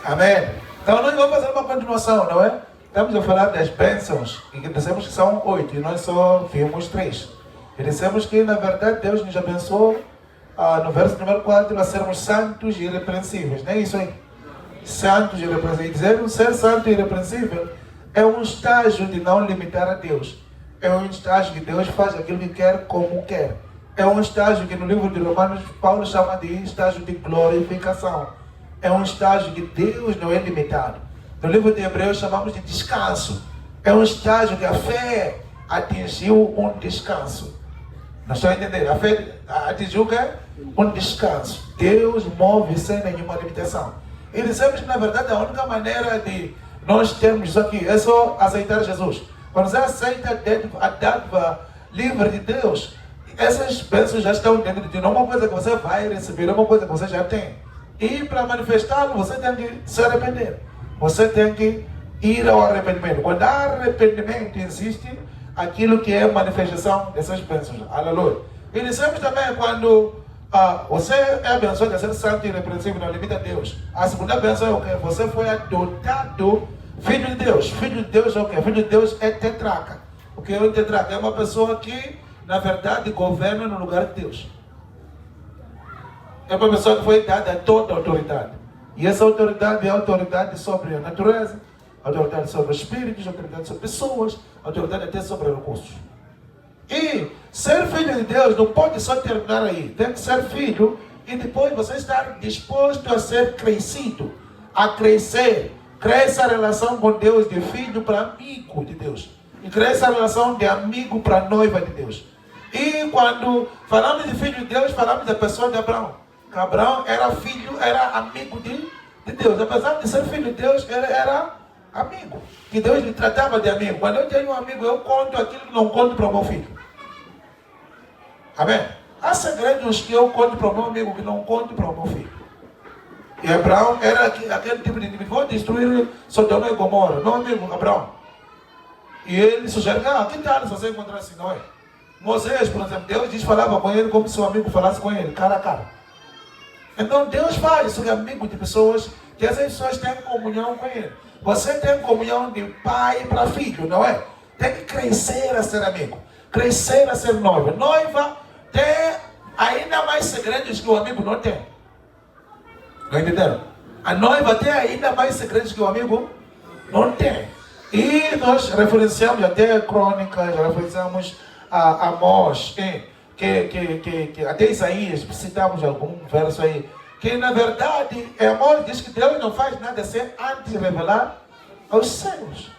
Amém? Então nós vamos fazer uma continuação, não é? Estamos a falar das bênçãos, e que dissemos que são 8, e nós só vimos 3. E dissemos que, na verdade, Deus nos abençoou, no verso número 4, a sermos santos e irrepreensíveis. Não é isso aí? Santos e irrepreensíveis. Dizer ser santo e irrepreensível é um estágio de não limitar a Deus. É um estágio que Deus faz aquilo que quer, como quer. É um estágio que no livro de Romanos, Paulo chama de estágio de glorificação. É um estágio que Deus não é limitado. No livro de Hebreus chamamos de descanso. É um estágio que a fé atingiu um descanso. Não estou a entender. A fé atingiu o quê? Um descanso. Deus move sem nenhuma limitação. E dizemos que, na verdade, a única maneira de nós termos isso aqui é só aceitar Jesus. Quando você aceita a dádiva livre de Deus, essas bênçãos já estão dentro de ti. Não é uma coisa que você vai receber, é uma coisa que você já tem. E para manifestá-lo, você tem que se arrepender. Você tem que ir ao arrependimento. Quando há arrependimento, existe aquilo que é manifestação dessas bênçãos. Aleluia. E dissemos também, quando você é abençoado de ser santo e irrepreensível, não limita a Deus. A segunda bênção é o que? Você foi adotado filho de Deus. Filho de Deus é o que? Filho de Deus é tetraca. O que é o tetraca? É uma pessoa que, na verdade, governa no lugar de Deus. É uma pessoa que foi dada toda a autoridade. E essa autoridade é a autoridade sobre a natureza, autoridade sobre os espíritos, autoridade sobre pessoas, autoridade até sobre recursos. E ser filho de Deus não pode só terminar aí. Tem que ser filho e depois você estar disposto a ser crescido, a crescer. Cresce a relação com Deus de filho para amigo de Deus. E cresce a relação de amigo para noiva de Deus. E quando falamos de filho de Deus, falamos da pessoa de Abraão. Abraão era filho, era amigo de Deus. Apesar de ser filho de Deus, ele era amigo. Que Deus lhe tratava de amigo. Quando eu tenho um amigo, eu conto aquilo que não conto para o meu filho. Amém? Há segredos que eu conto para o meu amigo que não conto para o meu filho. E Abraão era aquele tipo de indivíduo. Vou destruir Sodoma e Gomorra. Meu amigo, Abraão. E ele sugere, que tal se você encontrar assim, não é? Moisés, por exemplo, Deus diz falava com ele como se o amigo falasse com ele, cara a cara. Então Deus faz isso, que é amigo de pessoas, que essas pessoas têm comunhão com ele. Você tem comunhão de pai para filho, não é? Tem que crescer a ser amigo, crescer a ser noiva. Noiva tem ainda mais segredos que o amigo não tem. Não entenderam? A noiva tem ainda mais segredos que o amigo não tem. E nós referenciamos até crônicas, referenciamos a Amós, que até Isaías, citamos algum verso aí, que na verdade Amós diz que Deus não faz nada sem antes revelar aos céus.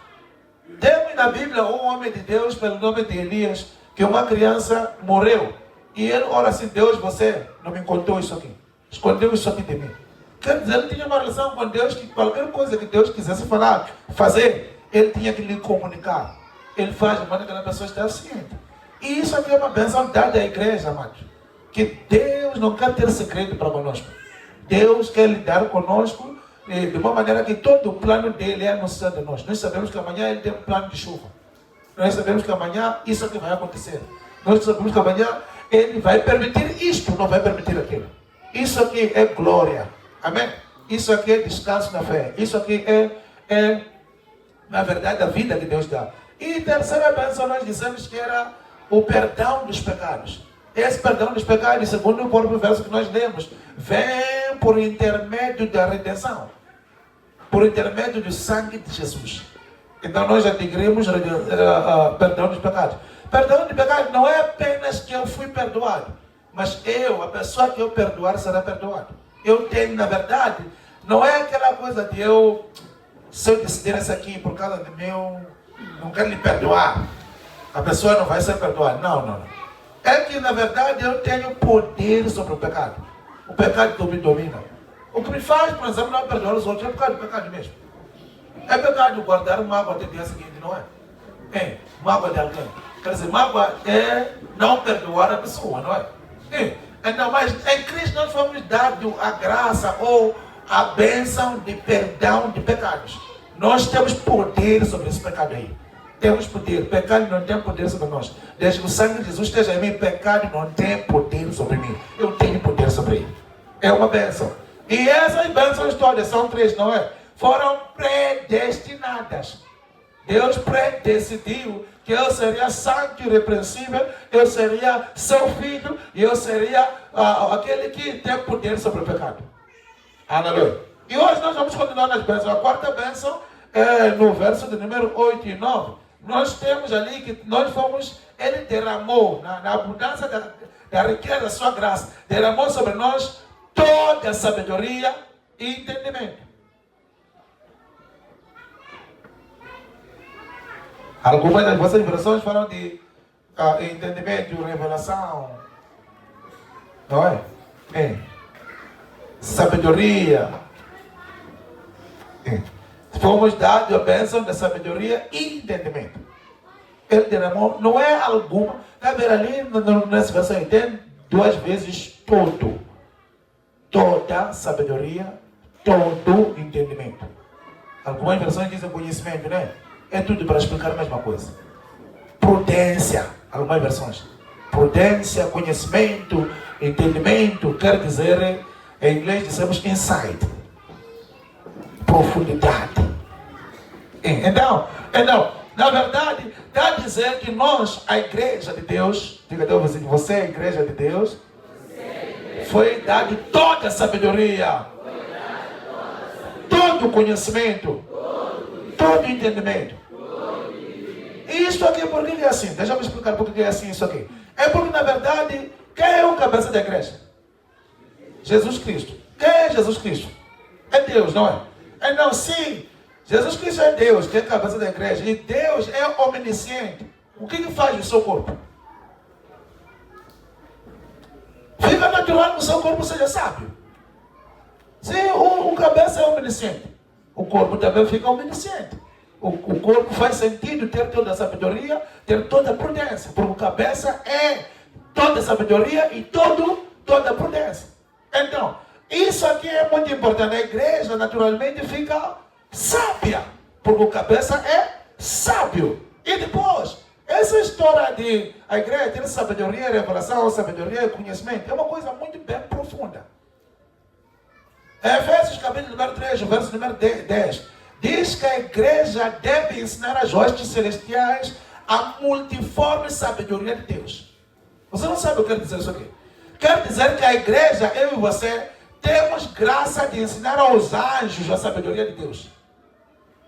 Temos na Bíblia um homem de Deus pelo nome de Elias, que uma criança morreu. E ele ora assim, Deus, você não me contou isso aqui. Escondeu isso aqui de mim. Quer dizer, ele tinha uma relação com Deus, que qualquer coisa que Deus quisesse falar, fazer, ele tinha que lhe comunicar. Ele faz de maneira que a pessoa está ciente. E isso aqui é uma bênção dada à igreja, amados. Que Deus não quer ter segredo para conosco. Deus quer lidar conosco de uma maneira que todo o plano dele é anunciado a nós. Nós sabemos que amanhã ele tem um plano de chuva. Nós sabemos que amanhã isso aqui vai acontecer. Nós sabemos que amanhã ele vai permitir isto, não vai permitir aquilo. Isso aqui é glória. Amém? Isso aqui é descanso na fé. Isso aqui é na verdade, a vida que Deus dá. E terceira bênção, nós dissemos que era o perdão dos pecados. Esse perdão dos pecados, segundo o próprio verso que nós lemos, vem por intermédio da redenção. Por intermédio do sangue de Jesus. Então nós adquirimos perdão dos pecados. Perdão de pecados não é apenas que eu fui perdoado, mas a pessoa que eu perdoar será perdoado. Eu tenho, na verdade, não é aquela coisa de se eu decidir isso aqui por causa de meu, não quero lhe perdoar, a pessoa não vai ser perdoada. Não. É que, na verdade, eu tenho poder sobre o pecado. O pecado me domina. O que me faz, por exemplo, não perdoar os outros é por causa do pecado mesmo. É pecado guardar mágoa até o dia seguinte, não é? Mágoa de alguém. Quer dizer, mágoa é não perdoar a pessoa, não é? Então, mas em Cristo nós fomos dados a graça ou a bênção de perdão de pecados. Nós temos poder sobre esse pecado aí. Temos poder. Pecado não tem poder sobre nós. Desde que o sangue de Jesus esteja em mim, pecado não tem poder sobre mim. Eu tenho poder sobre ele. É uma bênção. E essas bênçãos todas, são 3, não é? Foram predestinadas. Deus predecidiu que eu seria santo e irrepreensível, eu seria seu filho e eu seria aquele que tem poder sobre o pecado. Aleluia. E hoje nós vamos continuar nas bênçãos. A quarta bênção é no verso de número 8 e 9. Nós temos ali que ele derramou na abundância da riqueza da sua graça, derramou sobre nós toda a sabedoria e entendimento. Algumas das vossas versões falam de entendimento, revelação. Não é? Sabedoria. Fomos dados a bênção da sabedoria e entendimento. Ele derramou, não é alguma. Está vendo ali nessa versão, tem 2 vezes todo. Toda sabedoria, todo entendimento. Algumas versões dizem conhecimento, né? É tudo para explicar a mesma coisa. Prudência, algumas versões. Prudência, conhecimento, entendimento, quer dizer, em inglês dizemos insight. Profundidade. Então, na verdade, está a dizer que nós, a igreja de Deus, diga Deus, você é a igreja de Deus, foi dado toda a sabedoria, todo o conhecimento, todo o entendimento. E isso aqui, por que é assim? Deixa eu explicar por que é assim isso aqui. É porque, na verdade, quem é o cabeça da igreja? Jesus Cristo. Quem é Jesus Cristo? É Deus, não é? Então, sim, Jesus Cristo é Deus, que é a cabeça da igreja. E Deus é onisciente. O que faz o seu corpo? Fica natural que o seu corpo seja sábio. Se o cabeça é onisciente, o corpo também fica onisciente. O corpo faz sentido ter toda a sabedoria, ter toda a prudência. Porque o cabeça é toda a sabedoria e toda a prudência. Então, isso aqui é muito importante. A igreja naturalmente fica sábia. Porque o cabeça é sábio. E depois, essa história de a igreja ter sabedoria, revelação, sabedoria e conhecimento é uma coisa muito bem profunda. Efésios capítulo número 3, verso número 10. Diz que a igreja deve ensinar as hostes celestiais a multiforme sabedoria de Deus. Você não sabe o que quer dizer isso aqui? Quer dizer que a igreja, eu e você, temos graça de ensinar aos anjos a sabedoria de Deus.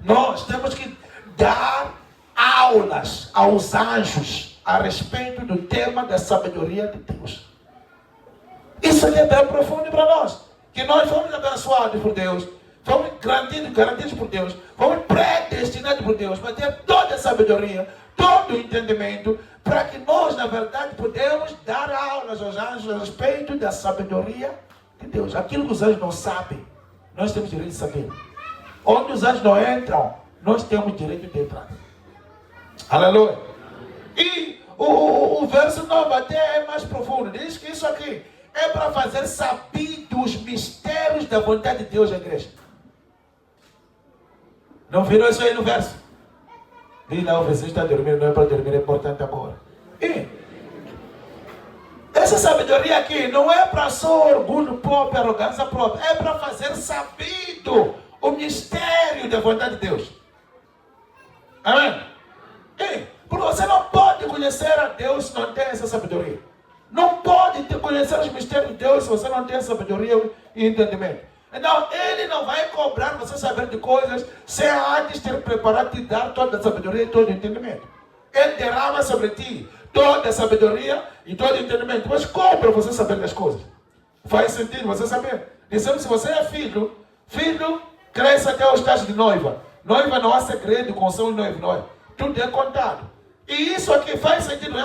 Nós temos que dar aulas aos anjos a respeito do tema da sabedoria de Deus. Isso aqui é bem profundo para nós. Que nós fomos abençoados por Deus. Fomos garantidos por Deus. Fomos predestinados por Deus para ter toda a sabedoria, todo o entendimento, para que nós, na verdade, podemos dar aulas aos anjos a respeito da sabedoria de Deus. Aquilo que os anjos não sabem, nós temos direito de saber. Onde os anjos não entram, nós temos direito de entrar. Aleluia. E o verso 9 até é mais profundo. Diz que isso aqui é para fazer sabidos os mistérios da vontade de Deus na igreja. Não virou isso aí no verso? Diz lá, o vizinho está dormindo, não é para dormir, é importante agora. E essa sabedoria aqui não é para só orgulho próprio, arrogância própria. É para fazer sabido o mistério da vontade de Deus. Amém? E porque você não pode conhecer a Deus se não tem essa sabedoria. Não pode conhecer os mistérios de Deus se você não tem sabedoria e entendimento. Então, Ele não vai cobrar você saber de coisas sem antes ter preparado te dar toda a sabedoria e todo o entendimento. Ele derrama sobre ti toda a sabedoria e todo o entendimento. Mas como para você saber das coisas? Faz sentido você saber. Dizendo, se você é filho cresce até o estágio de noiva. Noiva não há segredo com seu noivo, não é? Tudo é contado. E isso aqui faz sentido.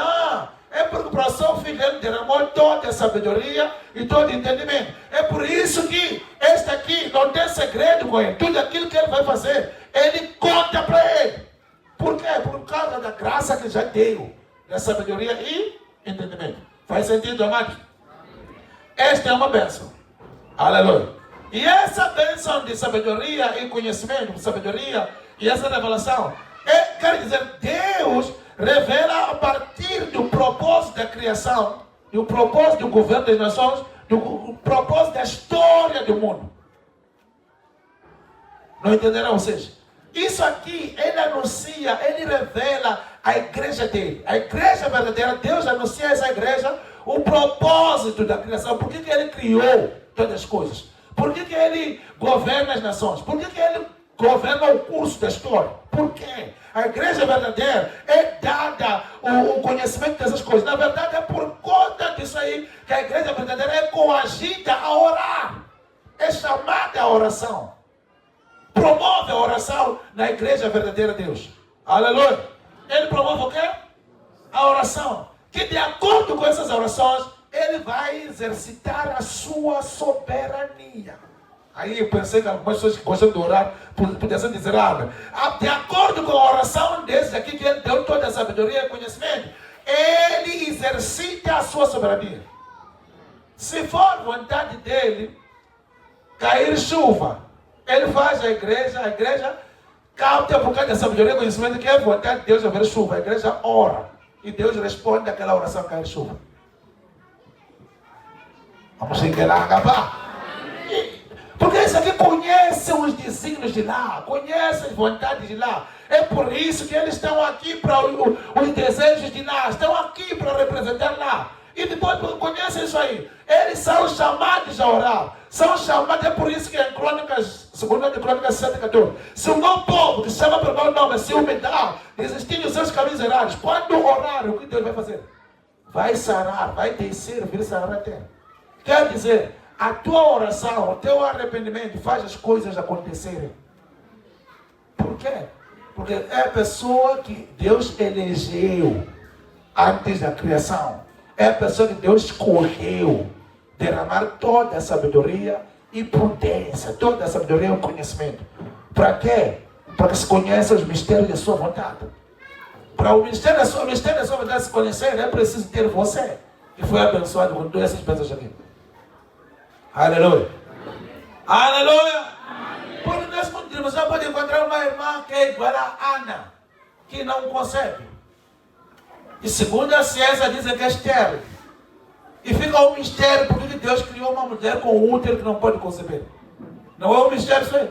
É porque para o seu filho ele derramou toda a sabedoria e todo o entendimento. É por isso que este aqui não tem segredo com ele. Tudo aquilo que ele vai fazer, ele conta para ele. Por quê? Por causa da graça que já deu. Da sabedoria e entendimento. Faz sentido, amados? Esta é uma bênção. Aleluia. E essa bênção de sabedoria e conhecimento, sabedoria e essa revelação, quer dizer, Deus revela a partir do propósito da criação, do propósito do governo das nações, do propósito da história do mundo. Não entenderão vocês? Isso aqui, ele anuncia, ele revela a igreja dele. A igreja verdadeira, Deus anuncia a essa igreja o propósito da criação. Por que ele criou todas as coisas? Por que ele governa as nações? Por que ele governa o curso da história? Por quê? A igreja verdadeira é dada o conhecimento dessas coisas. Na verdade, é por conta disso aí que a igreja verdadeira é coagida a orar. É chamada a oração. Promove a oração na igreja verdadeira de Deus. Aleluia. Ele promove o quê? A oração. Que de acordo com essas orações, ele vai exercitar a sua soberania. Aí eu pensei que algumas pessoas que gostam de orar pudessem dizer, de acordo com a oração desses aqui, que ele deu toda a sabedoria e conhecimento, ele exercita a sua soberania. Se for vontade dele cair chuva, ele faz a igreja capta por causa da sabedoria e conhecimento que é vontade de Deus haver chuva. A igreja ora e Deus responde àquela oração cair chuva. Vamos chegar lá, acabar. Porque esse aqui conhece os desígnios de lá, conhece as vontades de lá. É por isso que eles estão aqui para os desejos de lá, estão aqui para representar lá. E depois conhecem isso aí. Eles são chamados a orar. São chamados, é por isso que em Crônicas, segunda de Crônicas 7:14, se o meu povo que chama pelo meu nome se humilhar, desistir dos seus caminhos errados, quando orar, o que Deus vai fazer? Vai sarar, vai descer, vir sarar a terra. Quer dizer, a tua oração, o teu arrependimento faz as coisas acontecerem. Por quê? Porque é a pessoa que Deus elegeu antes da criação. É a pessoa que Deus escolheu derramar toda a sabedoria e prudência, toda a sabedoria e o conhecimento. Para quê? Para que se conheça os mistérios da sua vontade. Para o mistério da sua vontade se conhecer, é preciso ter você, que foi abençoado com todas essas pessoas aqui. Aleluia. Aleluia. Porque nesse mundo você pode encontrar uma irmã que é igual a Ana, que não concebe. E segundo a ciência dizem que é estéril. E fica um mistério porque Deus criou uma mulher com útero que não pode conceber. Não é um mistério isso aí?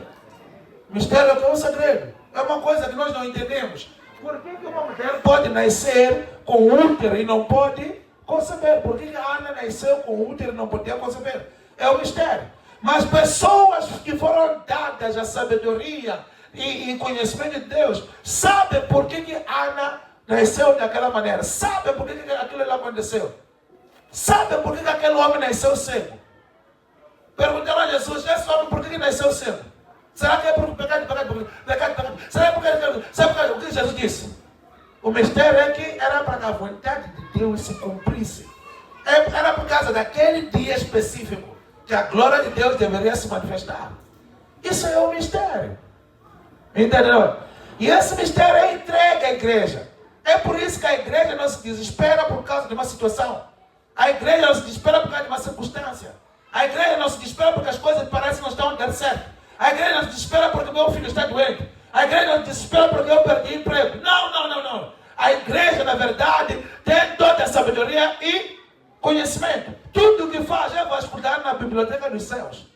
Mistério é um segredo. É uma coisa que nós não entendemos. Por que uma mulher pode nascer com útero e não pode conceber? Por que a Ana nasceu com útero e não podia conceber? É um mistério. Mas pessoas que foram dadas a sabedoria e conhecimento de Deus sabem por que Ana nasceu daquela maneira. Sabem por que aquilo lá aconteceu. Sabem por que aquele homem nasceu cego. Perguntaram a Jesus, esse homem por que nasceu cego? Será que é por pecado? Será que é por sabe o que Jesus disse? O mistério é que era para que a vontade de Deus se cumprisse. Era por causa daquele dia específico que a glória de Deus deveria se manifestar. Isso é um mistério. Entendeu? E esse mistério é entregue à igreja. É por isso que a igreja não se desespera por causa de uma situação. A igreja não se desespera por causa de uma circunstância. A igreja não se desespera porque as coisas parecem que não estão dando certo. A igreja não se desespera porque meu filho está doente. A igreja não se desespera porque eu perdi emprego. Não. A igreja, na verdade, tem toda a sabedoria e conhecimento. Tudo o que faz é vasculhar na biblioteca dos céus.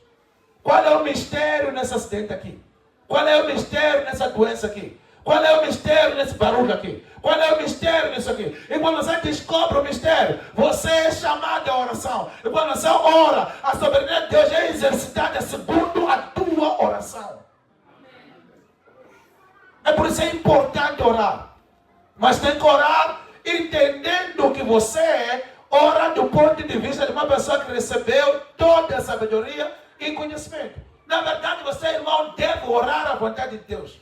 Qual é o mistério nesse acidente aqui? Qual é o mistério nessa doença aqui? Qual é o mistério nesse barulho aqui? Qual é o mistério nisso aqui? E quando você descobre o mistério, você é chamado à oração. E quando você ora, a soberania de Deus é exercitada segundo a tua oração. É por isso que é importante orar. Mas tem que orar entendendo que você ora do ponto de vista de uma pessoa que recebeu toda a sabedoria e conhecimento. Na verdade, você, irmão, deve orar a vontade de Deus.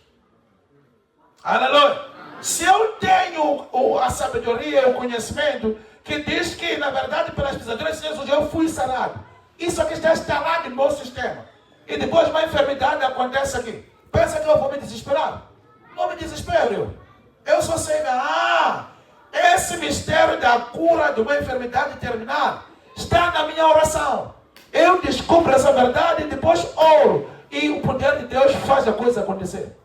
Aleluia. Se eu tenho a sabedoria e o conhecimento que diz que, na verdade, pelas pisaduras de Jesus eu fui sarado. Isso aqui está instalado no meu sistema. E depois uma enfermidade acontece aqui. Pensa que eu vou me desesperar? Não me desespero. Eu só sei, esse mistério da cura de uma enfermidade terminal está na minha oração. Eu descubro essa verdade e depois oro. E o poder de Deus faz a coisa acontecer.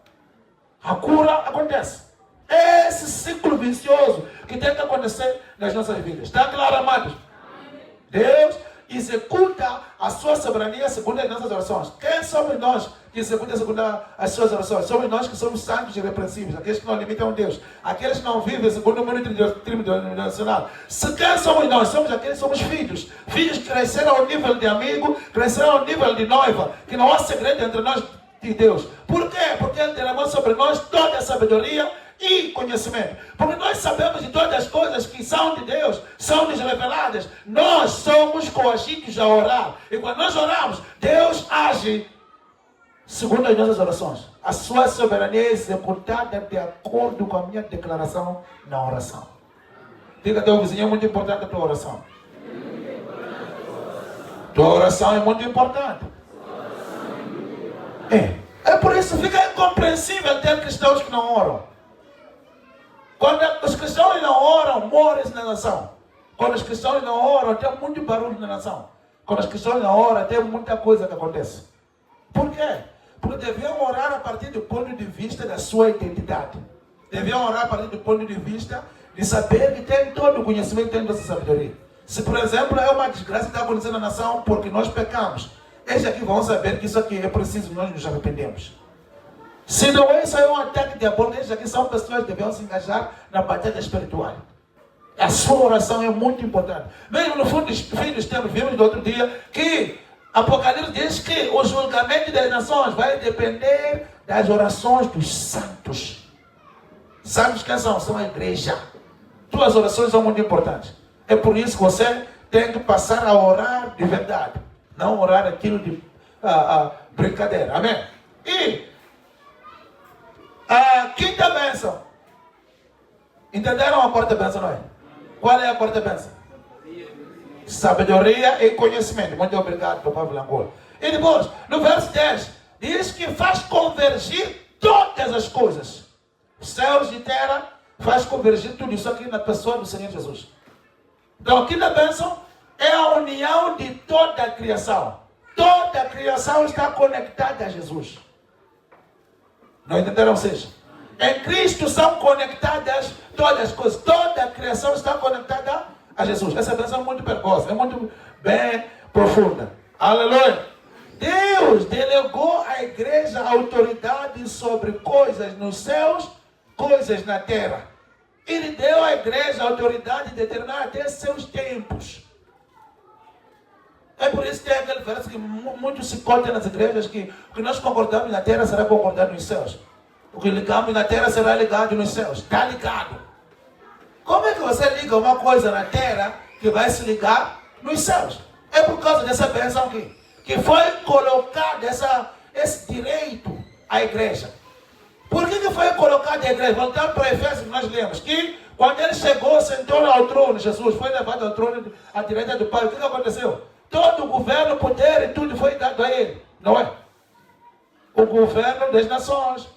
A cura acontece. Esse ciclo vicioso que tem que acontecer nas nossas vidas. Está claro, amados? Deus, executa a sua soberania segundo as nossas orações. Quem somos nós que executa segundo as suas orações? Somos nós que somos santos e irrepreensíveis, aqueles que não limitam Deus, aqueles que não vivem segundo o mundo tridimensional. Quem somos nós? Somos aqueles que somos filhos. Filhos que cresceram ao nível de amigo, cresceram ao nível de noiva, que não há segredo entre nós e Deus. Por quê? Porque Ele derramou sobre nós toda a sabedoria e conhecimento. Porque nós sabemos de todas as coisas que são de Deus, são nos reveladas. Nós somos coagidos a orar. E quando nós oramos, Deus age segundo as nossas orações. A sua soberania é executada de acordo com a minha declaração na oração. Diga ao teu vizinho, é muito importante a tua oração. Tua oração é muito importante. É por isso que fica incompreensível ter cristãos que não oram. Quando os cristãos não oram, morre na nação. Quando os cristãos não oram, tem muito barulho na nação. Quando os cristãos não oram, tem muita coisa que acontece. Por quê? Porque deviam orar a partir do ponto de vista da sua identidade. Deviam orar a partir do ponto de vista de saber que tem todo o conhecimento, tem toda essa sabedoria. Se, por exemplo, é uma desgraça que está acontecendo na nação porque nós pecamos, eles aqui vão saber que isso aqui é preciso nós nos arrependemos. Se não é isso, é um ataque diabólico. Eles aqui são pessoas que devem se engajar na batalha espiritual. A sua oração é muito importante. Mesmo no fundo dos filhos, vimos no outro dia que Apocalipse diz que o julgamento das nações vai depender das orações dos santos. Santos quem são? São a igreja. Tuas orações são muito importantes. É por isso que você tem que passar a orar de verdade. Não orar aquilo de brincadeira. Amém? E a quinta bênção. Entenderam a quarta bênção, não é? Qual é a quarta bênção? Sabedoria e conhecimento. Muito obrigado, Papa Blancourt. E depois, no verso 10, diz que faz convergir todas as coisas. Céus e terra, faz convergir tudo isso aqui na pessoa do Senhor Jesus. Então, a quinta bênção é a união de toda a criação. Toda a criação está conectada a Jesus. Não entenderam vocês? Em Cristo são conectadas todas as coisas. Toda a criação está conectada a Jesus. Essa bênção é muito precoce, é muito bem profunda. Aleluia! Deus delegou à igreja autoridade sobre coisas nos céus, coisas na terra. Ele deu à igreja a autoridade de determinar até seus tempos. É por isso que tem aquele verso que muitos se contam nas igrejas que o que nós concordamos na terra será concordado nos céus. O que ligamos na terra será ligado nos céus. Está ligado. Como é que você liga uma coisa na terra que vai se ligar nos céus? É por causa dessa bênção aqui. Que foi colocado esse direito à igreja. Por que foi colocado à igreja? Voltando para Efésios, nós lemos que quando ele chegou, sentou ao trono, Jesus foi levado ao trono à direita do Pai. O que aconteceu? Todo o governo, poder e tudo foi dado a ele, não é? O governo das nações,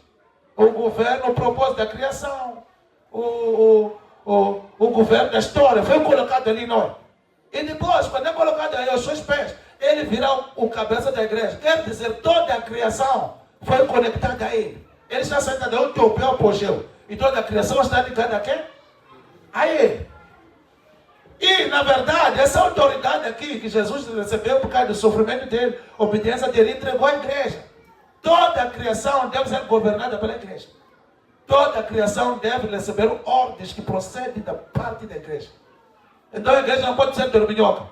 o governo, o propósito da criação, o governo da história, foi colocado ali, não é? E depois, quando é colocado aí aos seus pés, ele virá o cabeça da igreja. Quer dizer, toda a criação foi conectada a ele. Ele está sentado ao topo, ao apogeu. E toda a criação está ligada a quem? A ele. E, na verdade, essa autoridade aqui que Jesus recebeu por causa do sofrimento dele, obediência dele, entregou à igreja. Toda a criação deve ser governada pela igreja. Toda a criação deve receber ordens que procedem da parte da igreja. Então a igreja não pode ser dorminhoca.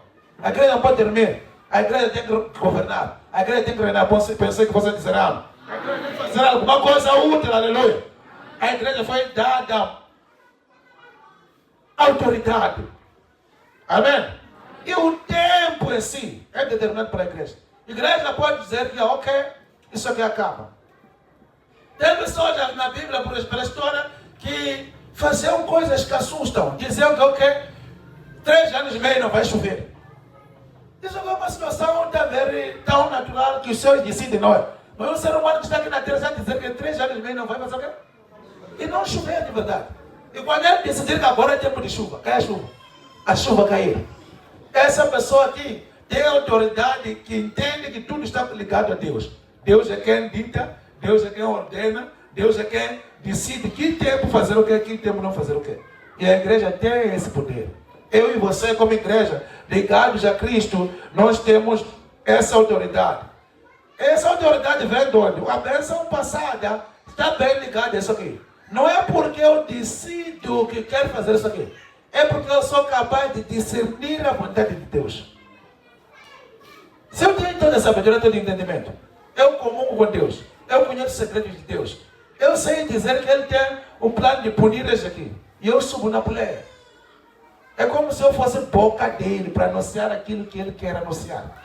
A igreja não pode dormir. A igreja tem que governar. A igreja tem que reinar. Pensei que você disseram. A igreja tem que fazer alguma coisa útil, aleluia. A igreja foi dada autoridade. Amém? E o tempo em si é determinado pela igreja. A igreja pode dizer que, ok, isso aqui acaba. Tem pessoas na Bíblia, pela história, que faziam coisas que assustam. Diziam que, ok, 3 anos e meio não vai chover. Isso é uma situação tão natural que os céus decidem, não é? Mas o ser humano que está aqui na terra já dizer que 3 anos e meio não vai fazer o quê? E não chover de verdade. E quando ele decidir que agora é tempo de chuva, cai a chuva. A chuva cair. Essa pessoa aqui tem autoridade que entende que tudo está ligado a Deus. Deus é quem dita, Deus é quem ordena, Deus é quem decide que tempo fazer o quê, que tempo não fazer o quê. E a igreja tem esse poder. Eu e você, como igreja, ligados a Cristo, nós temos essa autoridade. Essa autoridade vem de onde? A bênção passada está bem ligada a isso aqui. Não é porque eu decido que quero fazer isso aqui. É porque eu sou capaz de discernir a vontade de Deus. Se eu tenho toda essa sabedoria, todo entendimento, eu comungo com Deus, eu conheço os segredos de Deus, eu sei dizer que Ele tem o plano de punir isso aqui. E eu subo na poleia. É como se eu fosse boca dele para anunciar aquilo que Ele quer anunciar.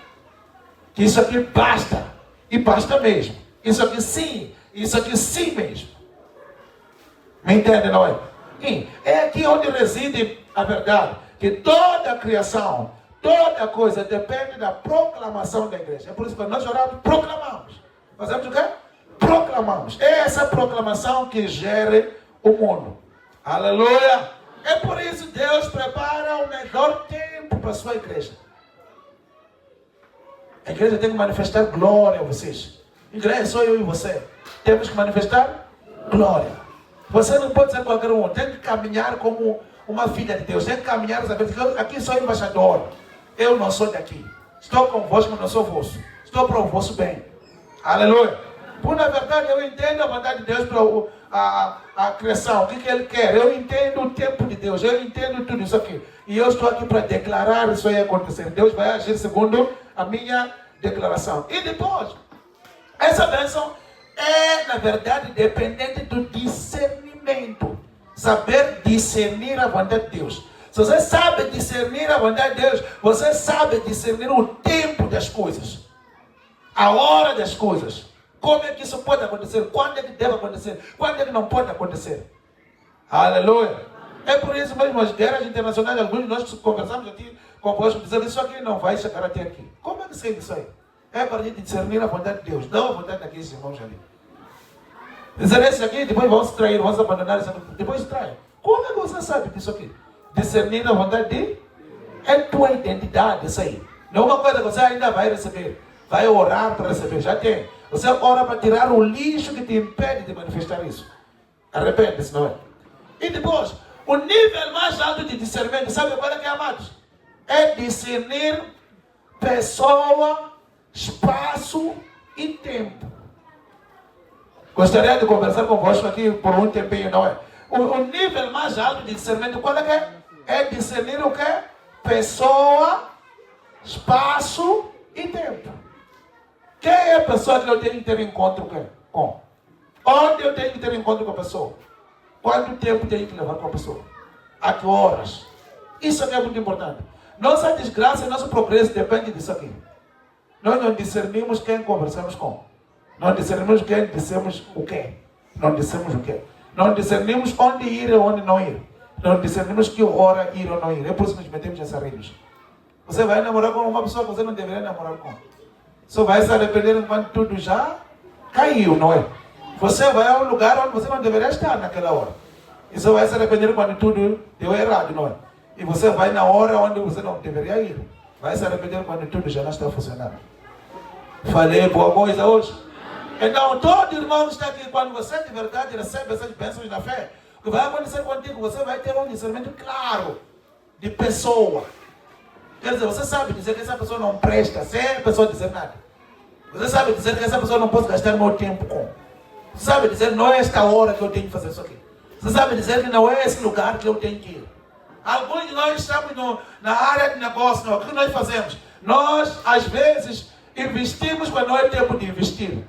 Que isso aqui basta. E basta mesmo. Isso aqui sim mesmo. Me entende, não é? E é aqui onde reside a verdade. Que toda a criação, toda coisa depende da proclamação da igreja. É por isso que nós oramos, proclamamos. Fazemos o quê? Proclamamos. É essa proclamação que gere o mundo. Aleluia! É por isso que Deus prepara o melhor tempo para a sua igreja. A igreja tem que manifestar glória a vocês. Igreja, sou eu e você. Temos que manifestar glória. Você não pode ser qualquer um. Tem que caminhar como uma filha de Deus. Tem que caminhar, sabendo que eu aqui sou embaixador. Eu não sou daqui. Estou convosco, mas não sou vosso. Estou para o vosso bem. Aleluia. Por na verdade, eu entendo a vontade de Deus para a criação. O que Ele quer. Eu entendo o tempo de Deus. Eu entendo tudo isso aqui. E eu estou aqui para declarar isso aí acontecer. Deus vai agir segundo a minha declaração. E depois, essa bênção é, na verdade, dependente do discernimento. Saber discernir a vontade de Deus. Se você sabe discernir a vontade de Deus, você sabe discernir o tempo das coisas. A hora das coisas. Como é que isso pode acontecer? Quando é que deve acontecer? Quando é que não pode acontecer? Aleluia. É por isso mesmo as guerras internacionais, alguns de nós conversamos aqui convosco, dizendo isso aqui não vai chegar até aqui. Como é que sei isso aí? É para a gente discernir a vontade de Deus, não a vontade daqueles irmãos ali. Dizer isso aqui, depois vão se trair, vão se abandonar, isso aqui, depois se traem. Como é que você sabe disso aqui? Discernir a vontade de é tua identidade, isso aí. Não é uma coisa que você ainda vai receber. Vai orar para receber, já tem. Você ora para tirar o lixo que te impede de manifestar isso. Arrepende-se, não é? E depois, o nível mais alto de discernimento, sabe qual é que é, amados? É discernir pessoa, espaço e tempo. Gostaria de conversar convosco aqui por um tempinho, não é? O nível mais alto de discernimento, qual é que é? É discernir o quê? Pessoa, espaço e tempo. Quem é a pessoa que eu tenho que ter encontro com? Onde eu tenho que ter encontro com a pessoa? Quanto tempo tenho que levar com a pessoa? A que horas? Isso aqui é muito importante. Nossa desgraça e nosso progresso depende disso aqui. Nós não discernimos quem conversamos com. Não discernimos quem dissemos o quê. Não dissemos o quê. Não discernimos onde ir e onde não ir. Não discernimos que hora ir ou não ir. É por isso que nos metemos nessa rede. Você vai namorar com uma pessoa que você não deveria namorar com. Só vai se arrepender enquanto tudo já caiu, não é? Você vai a um lugar onde você não deveria estar naquela hora. E só vai se arrepender quando tudo deu errado, não é? E você vai na hora onde você não deveria ir. Vai se arrepender quando tudo já não está funcionando. Falei boa coisa hoje? Então, todo irmão que está aqui, quando você de verdade recebe essas bênçãos da fé, o que vai acontecer contigo? Você vai ter um discernimento claro de pessoa. Quer dizer, você sabe dizer que essa pessoa não presta, sem a pessoa dizer nada. Você sabe dizer que essa pessoa não pode gastar meu tempo com. Você sabe dizer, não é esta hora que eu tenho que fazer isso aqui. Você sabe dizer que não é esse lugar que eu tenho que ir. Alguns de nós estamos na área de negócio, não. O que nós fazemos? Nós, às vezes, investimos quando não é tempo de investir.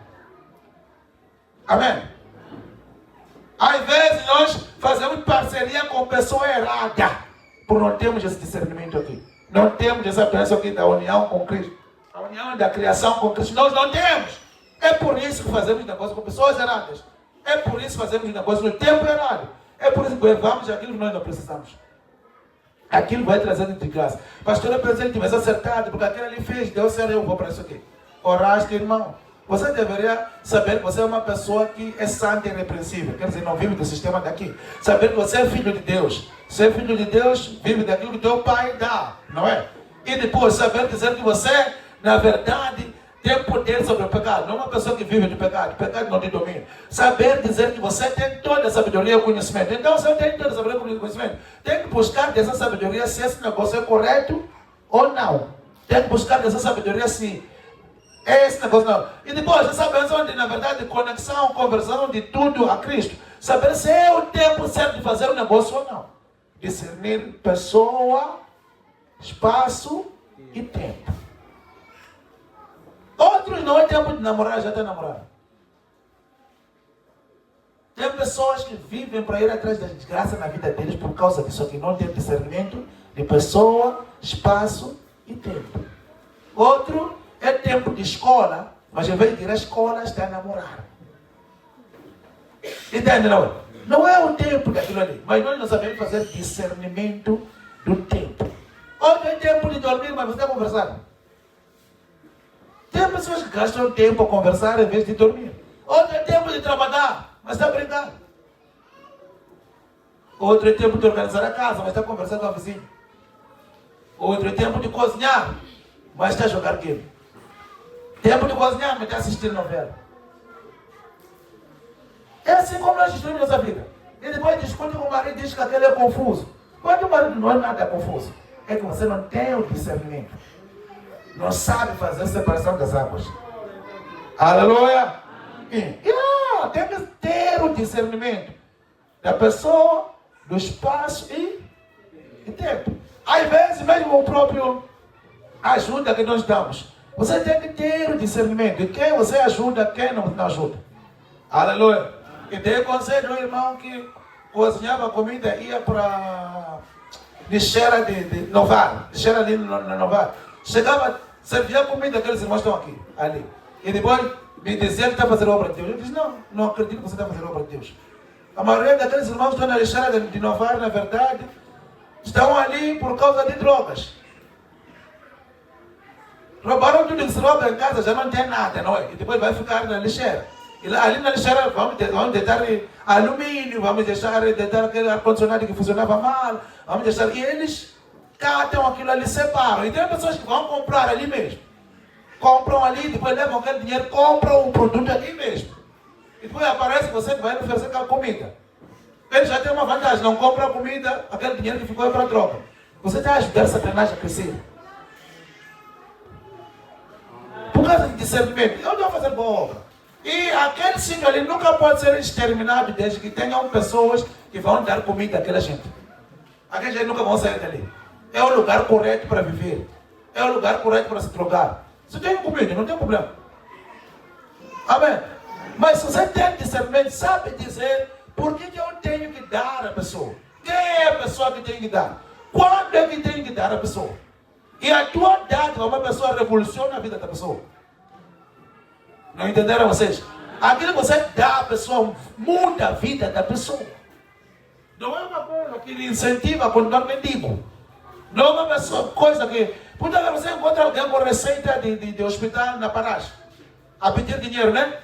Amém? Às vezes, nós fazemos parceria com pessoa errada, por não termos esse discernimento aqui. Não temos essa bênção aqui da união com Cristo. A união da criação com Cristo. Nós não temos. É por isso que fazemos negócio com pessoas erradas. É por isso que fazemos negócio no tempo errado. É por isso que levamos aquilo que nós não precisamos. Aquilo vai trazer de graça. Pastor, eu pensei que ele tivesse acertado, porque aquele ali fez, deu certo, eu vou para isso aqui. Oraste, irmão. Você deveria saber que você é uma pessoa que é santa e irrepreensível. Quer dizer, não vive do sistema daqui. Saber que você é filho de Deus. Ser filho de Deus vive daquilo que teu pai dá, não é? E depois saber dizer que você, na verdade, tem poder sobre o pecado. Não é uma pessoa que vive de pecado. O pecado não te domina. Saber dizer que você tem toda a sabedoria e conhecimento. Então, se eu tenho toda a sabedoria e conhecimento, tem que buscar dessa sabedoria se esse negócio é correto ou não. Tem que buscar dessa sabedoria se esse negócio não. E depois, essa benção de, na verdade, conexão, conversão de tudo a Cristo. Saber se é o tempo certo de fazer o negócio ou não. Discernir pessoa, espaço e tempo. Outros não é tempo de namorar, já está namorando. Tem pessoas que vivem para ir atrás da desgraça na vida deles por causa disso, que não tem discernimento de pessoa, espaço e tempo. Outro é tempo de escola, mas em vez de ir à escola, está a namorar. Entende, não? Não é o tempo daquilo ali, mas nós não sabemos fazer discernimento do tempo. Outro é tempo de dormir, mas você está conversando. Tem pessoas que gastam tempo a conversar em vez de dormir. Outro é tempo de trabalhar, mas está brincando. Outro é tempo de organizar a casa, mas está conversando com a vizinha. Outro é tempo de cozinhar, mas está a jogar game. Tempo de cozinhar, mas está a assistir novela. É assim como nós destruímos nossa vida. E depois discute com o marido e diz que aquele é confuso. Quando o marido não é nada confuso, é que você não tem o discernimento. Não sabe fazer a separação das águas. Aleluia! Tem que ter o discernimento da pessoa, do espaço e tempo. Às vezes, mesmo o próprio ajuda que nós damos, você tem que ter o discernimento de quem você ajuda, quem não ajuda. Aleluia! E dei conselho ao irmão que cozinhava comida, ia para lixeira de Novar, lixeira ali no Novar. Chegava, servia comida, aqueles irmãos estão aqui, ali. E depois me dizia que está fazendo obra de Deus. Eu disse, não acredito que você está fazendo obra de Deus. A maioria daqueles irmãos que estão na lixeira de Novar, na verdade, estão ali por causa de drogas. Roubaram tudo que se rouba em casa, já não tem nada, não é? E depois vai ficar na lixeira. E lá, ali na lixeira vamos deitar alumínio, vamos deitar aquele ar-condicionado que funcionava mal, vamos deixar. E eles catam aquilo ali, separam. E tem pessoas que vão comprar ali mesmo. Compram ali, depois levam aquele dinheiro, compram o produto ali mesmo. E depois aparece você que vai oferecer aquela comida. Ele já tem uma vantagem, não compra a comida, aquele dinheiro que ficou é para troca. Você está a ajudar Satanás a crescer. Por causa de discernimento, eu não vou fazer boa obra. E aquele sítio ali nunca pode ser exterminado desde que tenham pessoas que vão dar comida àquela gente. Aquela gente nunca vão sair dali. É o lugar correto para viver. É o lugar correto para se drogar. Se tem comida, não tem problema. Amém? Mas se você tem discernimento, sabe dizer por que eu tenho que dar a pessoa. Quem é a pessoa que tem que dar? Quando é que tem que dar a pessoa? E a tua dádiva, uma pessoa revoluciona a vida da pessoa. Não entenderam vocês? Aquilo que você dá à pessoa muda a vida da pessoa. Não é uma coisa que lhe incentiva a continuar mendigo. Não é uma pessoa, coisa que... Muitas vezes você encontra alguém com receita de hospital na paragem, a pedir dinheiro, né?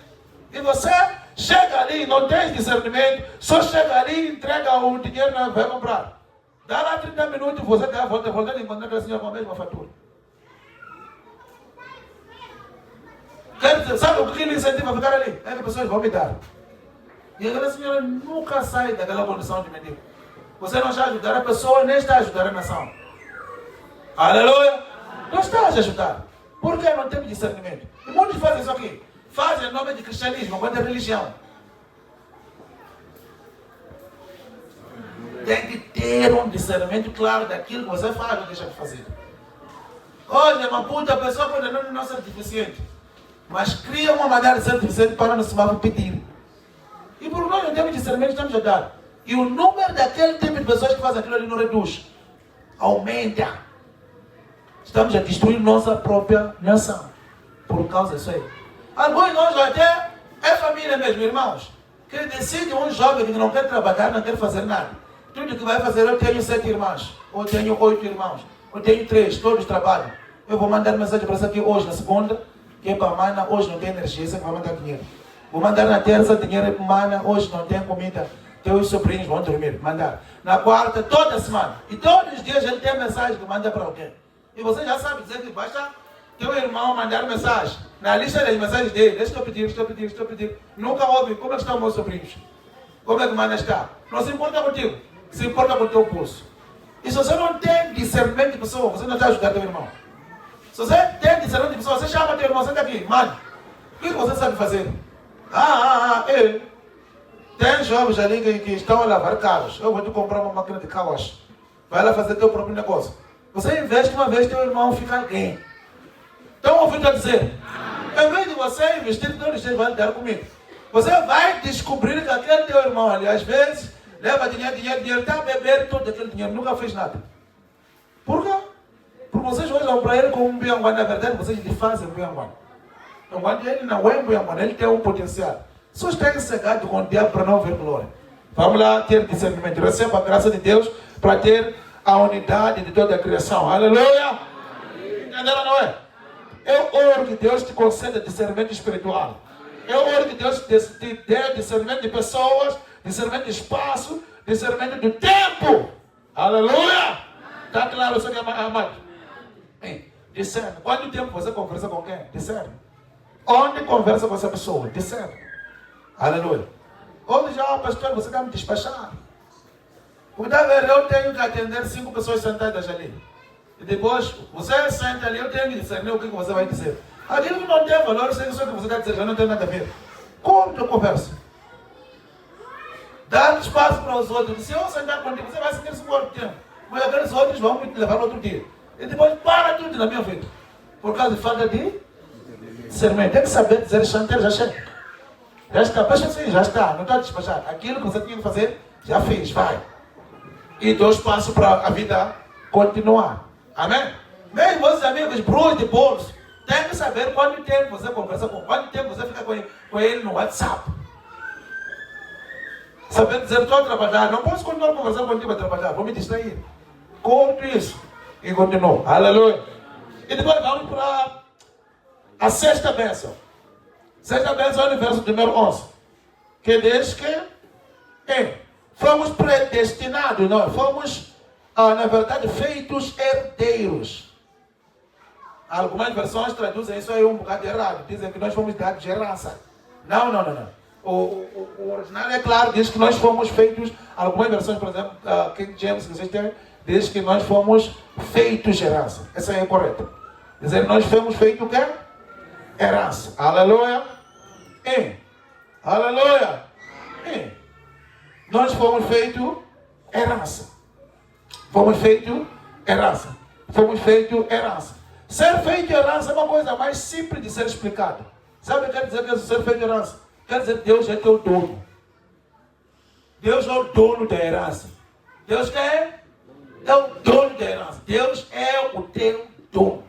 E você chega ali, não tem discernimento, só chega ali, entrega o dinheiro e vai comprar. Dá lá 30 minutos, você dá a volta e encontra aquela senhora com a mesma fatura. Quer dizer, sabe o que lhe incentiva a ficar ali? É que as pessoas vão me dar. E aquela senhora nunca sai daquela condição de mendigo. Você não está a ajudar a pessoa, nem está a ajudar a nação. Aleluia! Não está a ajudar. Por que não temos discernimento? E muitos fazem isso aqui. Fazem em nome de cristianismo, quando é religião. Tem que ter um discernimento claro daquilo que você faz ou deixa de fazer. Hoje, uma puta pessoa pode não ser deficiente. Mas cria uma maneira de ser deficiente para não se pedir. E por nós não temos discernimento, estamos a dar. E o número daquele tipo de pessoas que fazem aquilo ali não reduz. Aumenta. Estamos a destruir nossa própria nação. Por causa disso aí. Alguns de nós até é família mesmo, irmãos. Que decide um jovem que não quer trabalhar, não quer fazer nada. Tudo que vai fazer, eu tenho 7 irmãos. Ou tenho 8 irmãos. Ou tenho 3, todos trabalham. Eu vou mandar mensagem para você aqui hoje, na segunda. Que é para a mana, hoje não tem energia, você vai mandar dinheiro. Vou mandar na terça, dinheiro é para a mana, hoje não tem comida. Teus sobrinhos vão dormir, mandar. Na quarta, toda semana. E todos os dias ele tem mensagem que manda para alguém. E você já sabe dizer que basta teu irmão mandar mensagem, na lista das mensagens dele, estou a pedir. Nunca ouve, como é que estão meus sobrinhos? Como é que manda está? Não se importa contigo, se importa com o teu pulso. E se você não tem discernimento de pessoa, você não está ajudando teu irmão. Se você tem discernimento de pessoa, você chama teu irmão, senta aqui, mano, o que você sabe fazer? Tem jovens ali que estão a lavar carros. Eu vou te comprar uma máquina de carros. Vai lá fazer teu próprio negócio. Você investe uma vez, teu irmão fica alguém. Estão ouvindo a dizer? Em vez de você investir, todos vocês vão lidar comigo. Você vai descobrir que aquele teu irmão ali, às vezes, leva dinheiro, está a beber todo aquele dinheiro, nunca fez nada. Por quê? Porque vocês olham para ele como um bianguan, na verdade, vocês lhe fazem um bianguan. Ele não é um bianguan, ele tem um potencial. Só está cegado com o diabo para não ver glória. Vamos lá ter discernimento. Receba a graça de Deus para ter a unidade de toda a criação. Aleluia! Entenderam, não é? Eu oro que Deus te conceda discernimento espiritual. Eu oro que Deus te dê discernimento de pessoas, discernimento de espaço, discernimento de tempo. Aleluia! Está claro, você que é amado? Discerne. Quanto tempo você conversa com quem? Discerne. Onde conversa com essa pessoa? Discerne. Aleluia. Hoje já, pastor, você vai me despachar. Cuidado, eu tenho que atender 5 pessoas sentadas ali. E depois, você senta ali, eu tenho que discernir o que você vai dizer. Aquilo que não tem valor, sei só que você está dizendo, já não tem nada a ver. Como tu conversa? Dá espaço para os outros. Se eu sentar contigo, você vai sentir-se por muito tempo. Mas aqueles outros vão me levar outro dia. E depois para tudo na minha vida. Por causa de falta de discernimento. Tem que saber dizer, chanter, já chega. Já está, fecha assim, já está, não está despachado. Aquilo que você tinha que fazer, já fez, vai. E dou espaço para a vida continuar. Amém? Mesmo os amigos brutos de bolso, tem que saber quanto tempo você conversa com, quanto tempo você fica com ele no WhatsApp. Saber dizer, estou a trabalhar, não posso continuar conversando contigo a trabalhar, vou me distrair. Conto isso e continuo. Aleluia. E depois vamos para a sexta bênção. Sexta bênção é o verso número 11. Que diz que fomos predestinados, não, fomos, na verdade, feitos herdeiros. Algumas versões traduzem isso aí um bocado errado. Dizem que nós fomos dados de herança. Não. O original é claro, diz que nós fomos feitos, algumas versões, por exemplo, King James, que vocês têm, diz que nós fomos feitos de herança. Essa aí é correta. Dizer que nós fomos feitos o quê? Herança. Aleluia. Aleluia. Nós fomos feitos herança. Fomos feitos herança. Fomos feitos herança. Ser feito herança é uma coisa mais simples de ser explicado. Sabe o que quer dizer que é ser feito herança? Quer dizer que Deus é teu dono. Deus é o dono da herança. Deus é o dono da herança. Deus é o teu dono.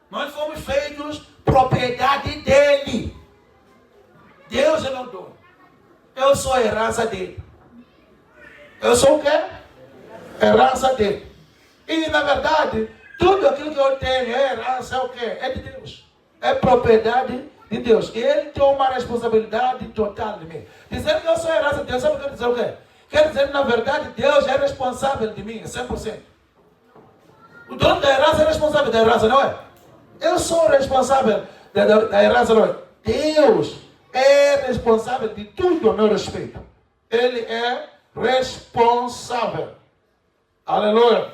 Nós fomos feitos propriedade dele. Deus é meu dono. Eu sou a herança dele. Eu sou o quê? Herança dele. E na verdade, tudo aquilo que eu tenho é herança, é o quê? É de Deus. É propriedade de Deus. E ele tem uma responsabilidade total de mim. Dizer que eu sou a herança de Deus, sabe o que quer dizer o quê? Quer dizer que na verdade Deus é responsável de mim, 100%. O dono da herança é responsável da herança, não é? Eu sou responsável da herança, não é? Deus é responsável de tudo a meu respeito. Ele é responsável. Aleluia.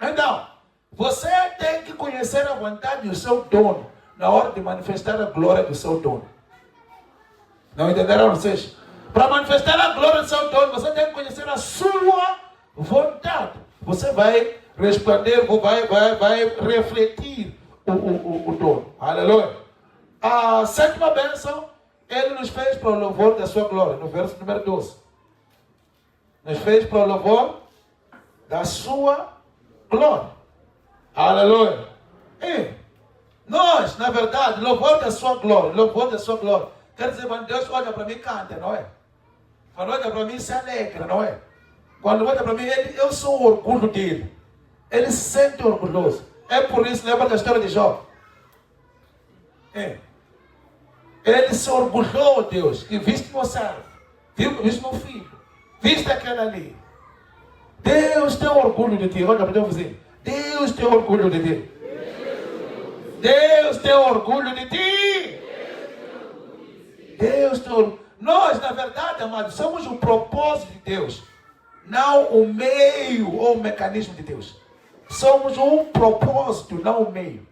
Então, você tem que conhecer a vontade do seu dono na hora de manifestar a glória do seu dono. Não entenderam vocês? Para manifestar a glória do seu dono, você tem que conhecer a sua vontade. Você vai responder, vai refletir o dono. Aleluia. A sétima bênção, ele nos fez para o louvor da sua glória, no verso número 12. Nos fez para o louvor da sua glória. Aleluia. E nós, na verdade, louvor da sua glória, louvor da sua glória. Quer dizer, quando Deus olha para mim, canta, não é? Quando olha para mim, se alegra, não é? Quando olha para mim, eu sou o orgulho dele. Ele se sente orgulhoso. É por isso, lembra da história de Jó? Ele se orgulhou, Deus, e viste meu servo, viste meu filho, viste aquele ali. Deus tem orgulho de ti. Olha para o teu vizinho. Deus tem orgulho de ti. Deus tem orgulho de ti. Deus tem orgulho. Nós, na verdade, amados, somos o propósito de Deus, não o meio ou o mecanismo de Deus. Somos um propósito, não o meio.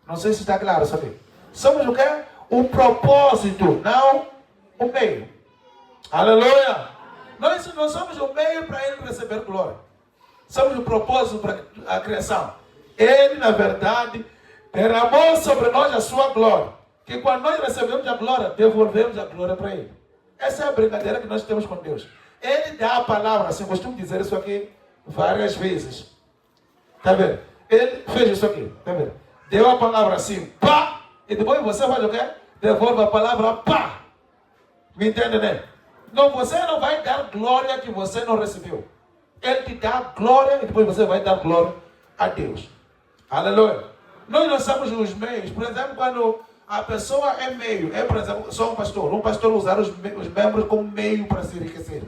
Não sei se está claro, sabe? Somos o quê? O propósito, não o meio. Aleluia! Nós não somos o meio para Ele receber glória. Somos o propósito para a criação. Ele, na verdade, derramou sobre nós a sua glória. Que quando nós recebemos a glória, devolvemos a glória para Ele. Essa é a brincadeira que nós temos com Deus. Ele dá a palavra, assim, costumo dizer isso aqui várias vezes. Está vendo? Ele fez isso aqui, está vendo? Deu a palavra assim, pá! E depois você faz o quê? Devolve a palavra, pá! Me entende, né? Não, você não vai dar glória que você não recebeu. Ele te dá glória e depois você vai dar glória a Deus. Aleluia. Nós não somos os meios. Por exemplo, quando a pessoa é meio, por exemplo, sou um pastor. Um pastor usar os membros como meio para se enriquecer.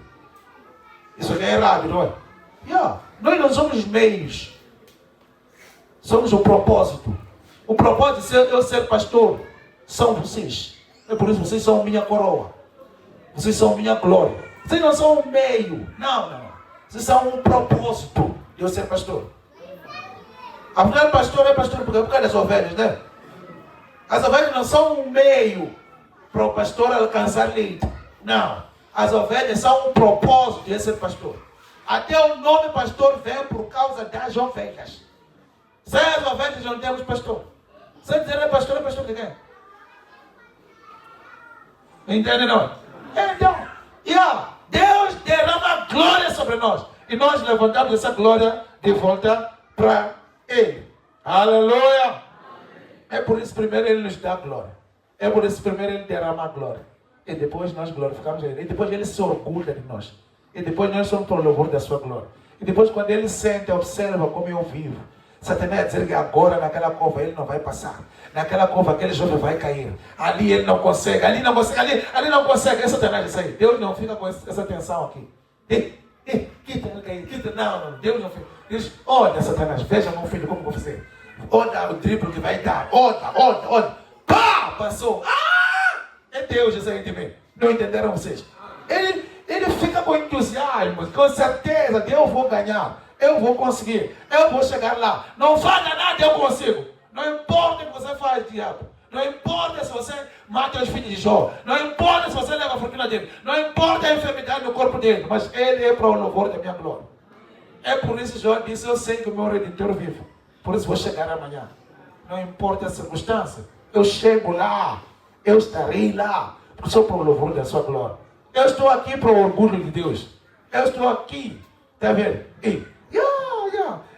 Isso é errado, não é? Nós não somos os meios. Somos o propósito. O propósito de eu ser pastor são vocês. É por isso que vocês são minha coroa. Vocês são minha glória. Vocês não são um meio. Não. Vocês são um propósito de eu ser pastor. Afinal, pastor é pastor por causa das ovelhas, né? As ovelhas não são um meio para o pastor alcançar leite. Não. As ovelhas são um propósito de ser pastor. Até o nome pastor vem por causa das ovelhas. Sem as ovelhas não temos pastor. Sem dizer é pastor de quem? Entende não? Então, Deus derrama glória sobre nós. E nós levantamos essa glória de volta para Ele. Aleluia! É por isso primeiro Ele nos dá glória. É por isso primeiro Ele derrama a glória. E depois nós glorificamos Ele. E depois Ele se orgulha de nós. E depois nós somos para o louvor da sua glória. E depois quando Ele senta, observa como eu vivo. Satanás dizer que agora naquela cova ele não vai passar. Naquela cova aquele jovem vai cair. Ali ele não consegue. Ali não consegue. Ali não consegue. É Satanás diz aí. Deus não fica com essa tensão aqui. Quita ele cair. Quita. Não. Deus não fica. Diz, olha Satanás, veja meu filho como vou fazer. Olha o triplo que vai dar. Olha. Pá! Passou. É Deus isso aí de mim. Não entenderam vocês? Ele fica com entusiasmo. Com certeza que eu vou ganhar. Eu vou conseguir, eu vou chegar lá. Não falha nada, eu consigo. Não importa o que você faz, diabo. Não importa se você mata os filhos de Jó. Não importa se você leva a fortuna dele. Não importa a enfermidade no corpo dele. Mas ele é para o louvor da minha glória. É por isso que Jó disse, eu sei que o meu Redentor vive. Por isso vou chegar amanhã. Não importa a circunstância. Eu chego lá. Eu estarei lá. Porque sou para o louvor da sua glória. Eu estou aqui para o orgulho de Deus. Eu estou aqui. Está vendo?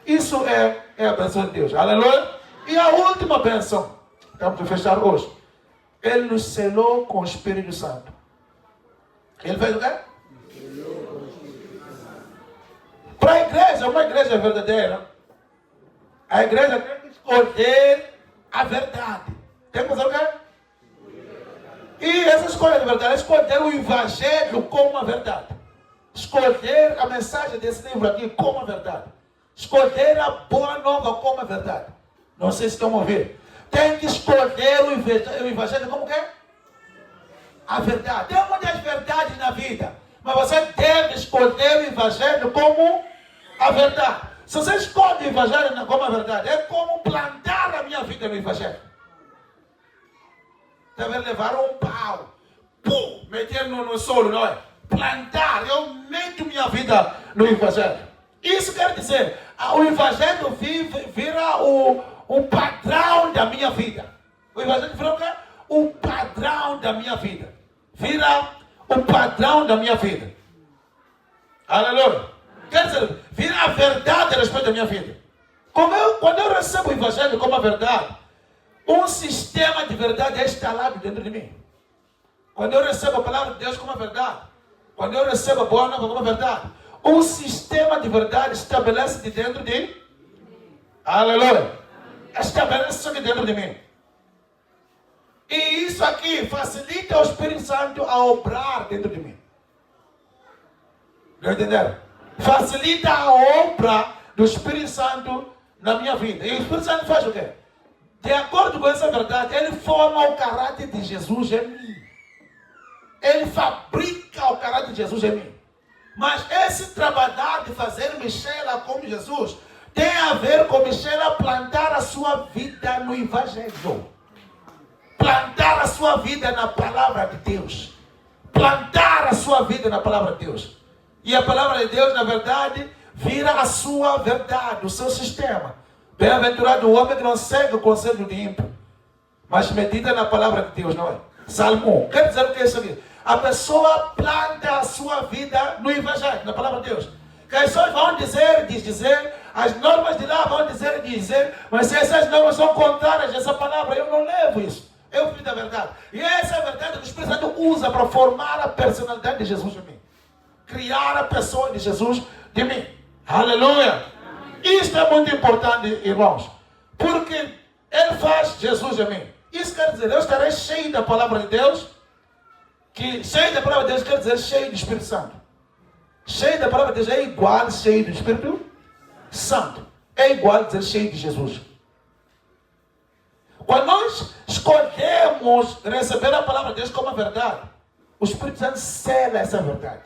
Isso é a bênção de Deus. Aleluia. E a última bênção. Estamos a fechar hoje. Ele nos selou com o Espírito Santo. Ele fez o quê? Para a igreja, uma igreja verdadeira, a igreja tem que escolher a verdade. Tem que fazer o quê? E essa escolha de verdade é escolher o Evangelho como a verdade. Escolher a mensagem desse livro aqui como a verdade. Escolher a boa nova como a verdade. Não sei se estão a ouvir. Tem que escolher o Evangelho como que é? A verdade. Tem muitas verdades na vida. Mas você deve escolher o Evangelho como a verdade. Se você escolhe o Evangelho como a verdade, é como plantar a minha vida no Evangelho. Deve levar um pau. Pum, meter no solo, não é? Plantar. Eu meto minha vida no Evangelho. Isso quer dizer, o Evangelho vira o padrão da minha vida. O Evangelho vira o quê? O padrão da minha vida. Vira o padrão da minha vida. Aleluia. Quer dizer, vira a verdade a respeito da minha vida. Quando eu recebo o Evangelho como a verdade, um sistema de verdade é instalado dentro de mim. Quando eu recebo a palavra de Deus como a verdade, quando eu recebo a boa nova como a verdade, um sistema de verdade estabelece de dentro de... Aleluia. Estabelece isso aqui dentro de mim. E isso aqui facilita o Espírito Santo a obrar dentro de mim. Não entenderam? Facilita a obra do Espírito Santo na minha vida. E o Espírito Santo faz o quê? De acordo com essa verdade, ele forma o caráter de Jesus em mim. Ele fabrica o caráter de Jesus em mim. Mas esse trabalhar de fazer Michela como Jesus tem a ver com Michela plantar a sua vida no Evangelho. Plantar a sua vida na palavra de Deus. Plantar a sua vida na palavra de Deus. E a palavra de Deus, na verdade, vira a sua verdade, o seu sistema. Bem-aventurado o homem que não segue o conselho de ímpio, mas medita na palavra de Deus, não é? Salmo 1. Quer dizer o que é isso aqui? A pessoa planta a sua vida no Evangelho, na palavra de Deus. Que as pessoas vão dizer, dizer, as normas de lá vão dizer, mas se essas normas são contrárias a essa palavra, eu não levo isso. Eu vivo da verdade. E essa é a verdade que o Espírito Santo usa para formar a personalidade de Jesus em mim. Criar a pessoa de Jesus de mim. Aleluia! Isto é muito importante, irmãos. Porque Ele faz Jesus em mim. Isso quer dizer, eu estarei cheio da palavra de Deus. Que cheio da palavra de Deus quer dizer cheio do Espírito Santo. Cheio da palavra de Deus é igual a cheio do Espírito Santo. É igual a dizer cheio de Jesus. Quando nós escolhemos receber a palavra de Deus como a verdade, o Espírito Santo sela essa verdade.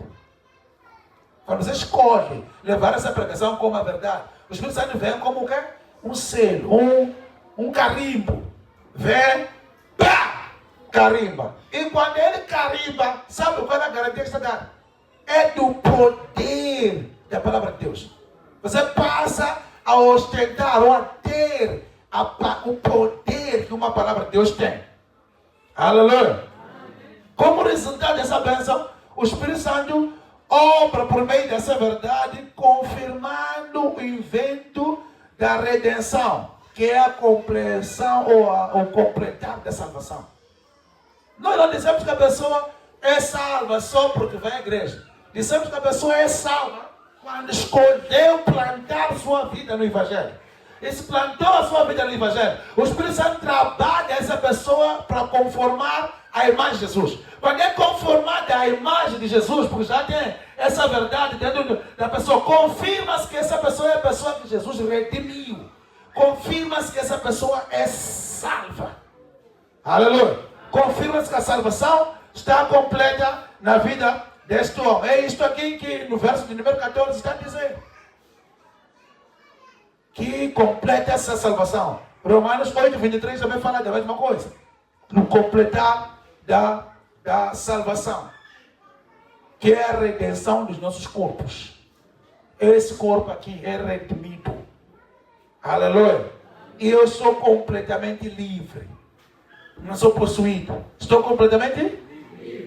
Quando você escolhe levar essa pregação como a verdade, o Espírito Santo vem como o quê? Um selo, um carimbo. Vem, pá, carimba. E quando ele carimba, sabe qual é a garantia que está dando? É do poder da palavra de Deus. Você passa a ostentar ou a ter o poder que uma palavra de Deus tem. Aleluia. Como resultado dessa bênção, o Espírito Santo obra por meio dessa verdade, confirmando o evento da redenção, que é a compreensão ou o completar da salvação. Nós não dizemos que a pessoa é salva só porque vai à igreja. Dizemos que a pessoa é salva quando escolheu plantar sua vida no Evangelho. E se plantou a sua vida no Evangelho, o Espírito Santo trabalha essa pessoa para conformar a imagem de Jesus. Quando é conformada à imagem de Jesus, porque já tem essa verdade dentro da pessoa, confirma-se que essa pessoa é a pessoa que Jesus redimiu. Confirma-se que essa pessoa é salva. Aleluia. Confirma-se que a salvação está completa na vida deste homem. É isto aqui que no verso de número 14 está dizendo. Que completa essa salvação. Romanos 8, 23 também fala da mesma coisa. No completar da salvação. Que é a redenção dos nossos corpos. Esse corpo aqui é redimido. Aleluia. E eu sou completamente livre. Não sou possuído. Estou completamente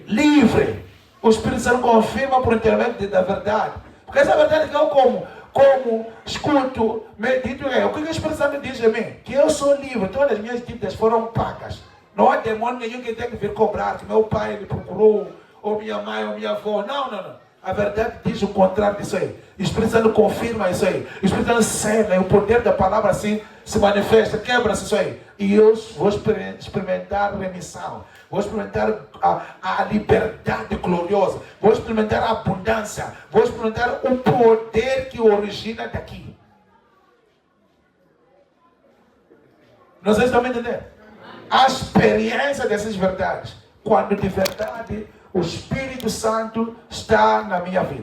livre. O Espírito Santo confirma por intermédio da verdade. Porque essa verdade que eu como escuto, medito, o que o Espírito Santo diz a mim? Que eu sou livre, todas as minhas dívidas foram pagas. Não há demônio nenhum que tenha que vir cobrar, que meu pai ele procurou, ou minha mãe, ou minha avó. Não. A verdade diz o contrário disso aí. O Espírito Santo confirma isso aí. O Espírito Santo serve, o poder da palavra assim se manifesta, quebra-se isso aí. E eu vou experimentar remissão. Vou experimentar a liberdade gloriosa. Vou experimentar a abundância. Vou experimentar o poder que origina daqui. Não sei se estão me entendendo? A experiência dessas verdades. Quando de verdade o Espírito Santo está na minha vida.